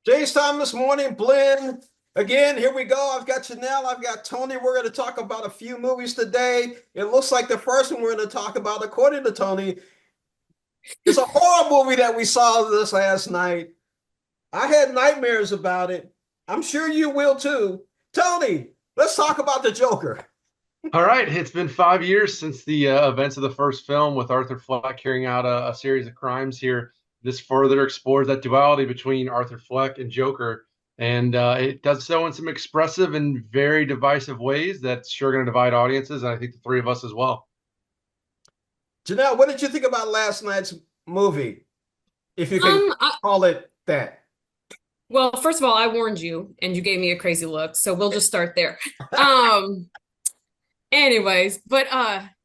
James Thomas, morning blend. Again, here we go. I've got Janelle, I've got Tony. We're going to talk about a few movies today. It looks like the first one we're going to talk about, according to Tony, is a horror movie that we saw this last night. I had nightmares about it. I'm sure you will too. Tony, let's talk about the Joker. All right, it's been 5 years since the events of the first film with Arthur Fleck carrying out a series of crimes here. This further explores that duality between Arthur Fleck and Joker, and it does so in some expressive and very divisive ways that's sure going to divide audiences, and I think the three of us as well. Janelle, what did you think about last night's movie? If you can Um, I, call it that. well, first of all, I warned you and you gave me a crazy look, so we'll just start there. Um, anyways, but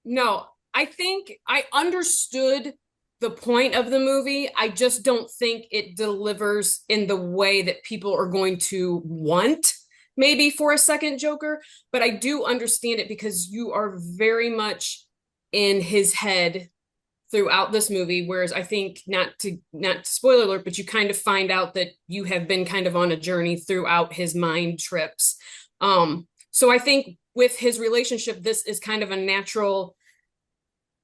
no, I think I understood the point of the movie. I just don't think it delivers in the way that people are going to want maybe for a second Joker, but I do understand it because you are very much in his head throughout this movie, whereas I think not to spoiler alert, but you kind of find out that you have been kind of on a journey throughout his mind trips. So I think with his relationship, this is kind of a natural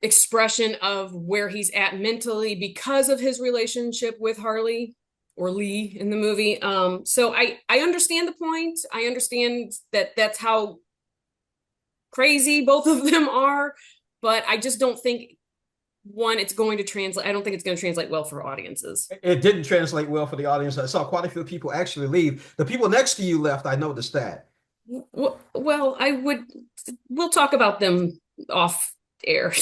expression of where he's at mentally because of his relationship with Harley or Lee in the movie. So I understand the point. I understand that that's how crazy both of them are, but I just don't think one, it's going to translate. I don't think it's going to translate well for audiences. It didn't translate well for the audience. I saw quite a few people actually leave. The people next to you left. I noticed that. Well, we'll talk about them off air.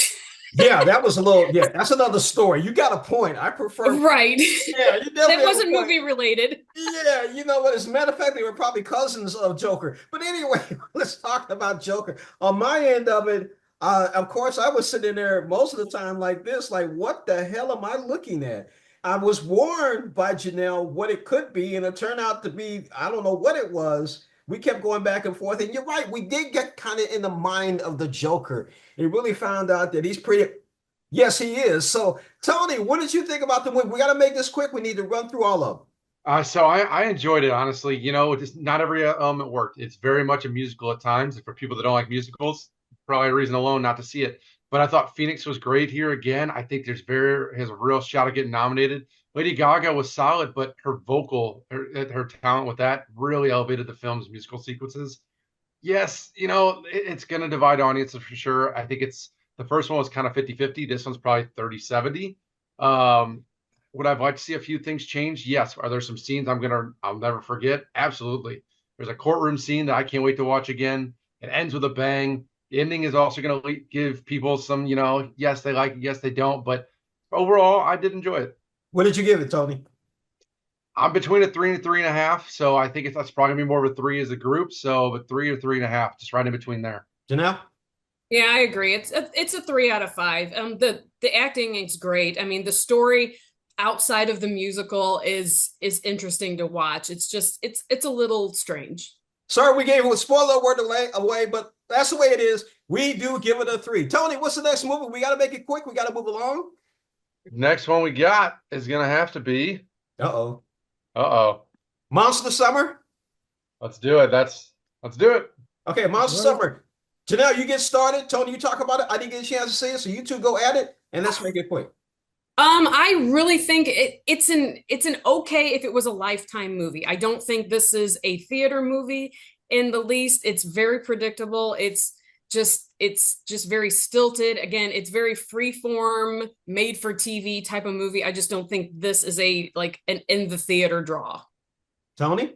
Yeah, that was a little. Yeah, that's another story. You got a point. I prefer. Right. Yeah, you That definitely have a wasn't point. movie related. Yeah, you know what? As a matter of fact, they were probably cousins of Joker. But anyway, let's talk about Joker. On my end of it, of course, I was sitting there most of the time like this, like, what the hell am I looking at? I was warned by Janelle what it could be, and it turned out to be, I don't know what it was. We kept going back and forth, and you're right, we did get kind of in the mind of the Joker. And really found out that he's pretty, yes, he is. So, Tony, what did you think about the movie? We got to make this quick. We need to run through all of them. So I enjoyed it, honestly. Just not every element worked. It's very much a musical at times. And for people that don't like musicals, probably a reason alone not to see it. But I thought Phoenix was great here again. I think has a real shot at getting nominated. Lady Gaga was solid, but her talent with that really elevated the film's musical sequences. Yes, it's going to divide audiences for sure. I think it's the first one was kind of 50-50. This one's probably 30-70. Um, would I like to see a few things change? Yes. Are there some scenes I'll never forget? Absolutely. There's a courtroom scene that I can't wait to watch again. It ends with a bang. The ending is also going to give people some, yes, they like it, yes, they don't. But overall, I did enjoy it. What did you give it, Tony? I'm between a 3 and 3.5, so I think that's probably gonna be more of a three as a group. So, but 3 or 3.5, just right in between there. Janelle? Yeah, I agree. It's a 3 out of 5. The acting is great. I mean, the story outside of the musical is interesting to watch. It's just it's a little strange. Sorry, we gave it a spoiler word away, but that's the way it is. We do give it a three. Tony, what's the next movie? We got to make it quick. We got to move along. Next one we got is gonna have to be. Uh-oh. Uh-oh. Monster Summer? Let's do it. Let's do it. Okay, Monster Summer. Janelle, you get started. Tony, you talk about it. I didn't get a chance to see it, so you two go at it, and let's make it quick. I really think it's an okay if it was a Lifetime movie. I don't think this is a theater movie in the least. It's very predictable. It's just very stilted. Again, it's very freeform, made for TV type of movie. I just don't think this is a like an in the theater draw. Tony?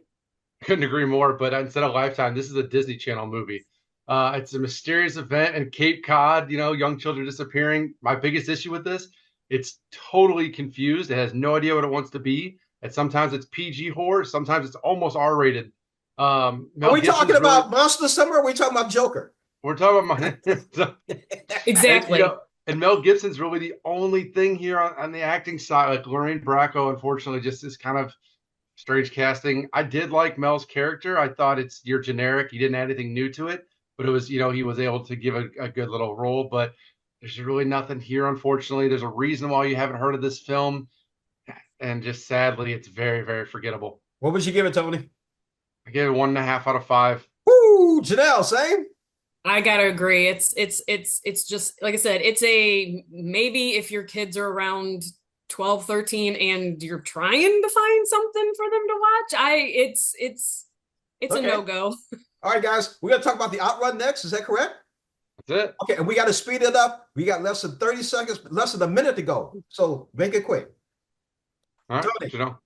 Couldn't agree more. But instead of Lifetime, this is a Disney Channel movie. It's a mysterious event in Cape Cod. Young children disappearing. My biggest issue with this, it's totally confused. It has no idea what it wants to be. And sometimes it's PG horror. Sometimes it's almost R-rated. Are Mel we talking Gibson's really. about Monster Summer or are we talking about Joker? We're talking about and Exactly. and Mel Gibson's really the only thing here on the acting side. Like Lorraine Bracco, unfortunately, just this kind of strange casting. I did like Mel's character. I thought it's your generic. He didn't add anything new to it, but it was, he was able to give a good little role. But there's really nothing here, unfortunately. There's a reason why you haven't heard of this film, and just sadly, it's very, very forgettable. What would you give it, Tony? I gave it 1.5 out of 5. Woo, Janelle, same. I gotta agree. It's just like I said, it's a maybe if your kids are around 12, 13, and you're trying to find something for them to watch. It's a Okay. no-go. All right, guys, we're gonna talk about the Outrun next. Is that correct? That's it. Okay, and we got to speed it up. We got less than 30 seconds, less than a minute to go. So make it quick. All right, Tony. Janelle.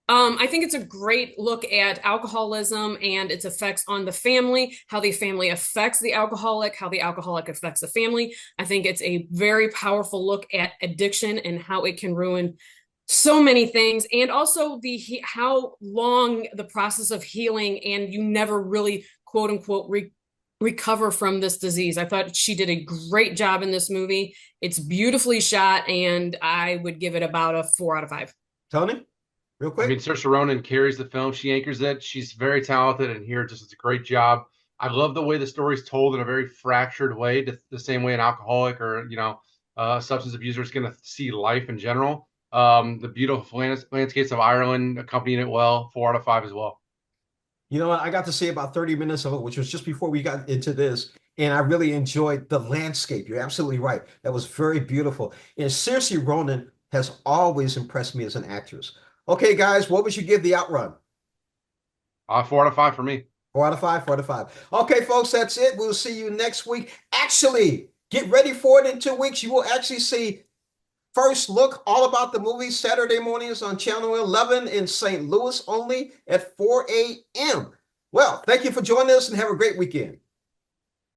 I think it's a great look at alcoholism and its effects on the family, how the family affects the alcoholic, how the alcoholic affects the family. I think it's a very powerful look at addiction and how it can ruin so many things, and also how long the process of healing, and you never really quote unquote recover from this disease. I thought she did a great job in this movie. It's beautifully shot, and I would give it about a 4 out of 5. Tony, real I quick. mean, Saoirse Ronan carries the film. She anchors it. She's very talented, and here just does a great job. I love the way the story's told in a very fractured way, the same way an alcoholic or substance abuser is going to see life in general. The beautiful landscapes of Ireland accompanying it well. 4 out of 5 as well. You know what? I got to see about 30 minutes of it, which was just before we got into this. And I really enjoyed the landscape. You're absolutely right. That was very beautiful. And Saoirse Ronan has always impressed me as an actress. Okay, guys, what would you give the Outrun? 4 out of 5 for me. 4 out of 5, 4 out of 5. Okay, folks, that's it. We'll see you next week. Actually, get ready for it in 2 weeks. You will actually see First Look all about the movie Saturday mornings on Channel 11 in St. Louis only at 4 a.m. Well, thank you for joining us and have a great weekend.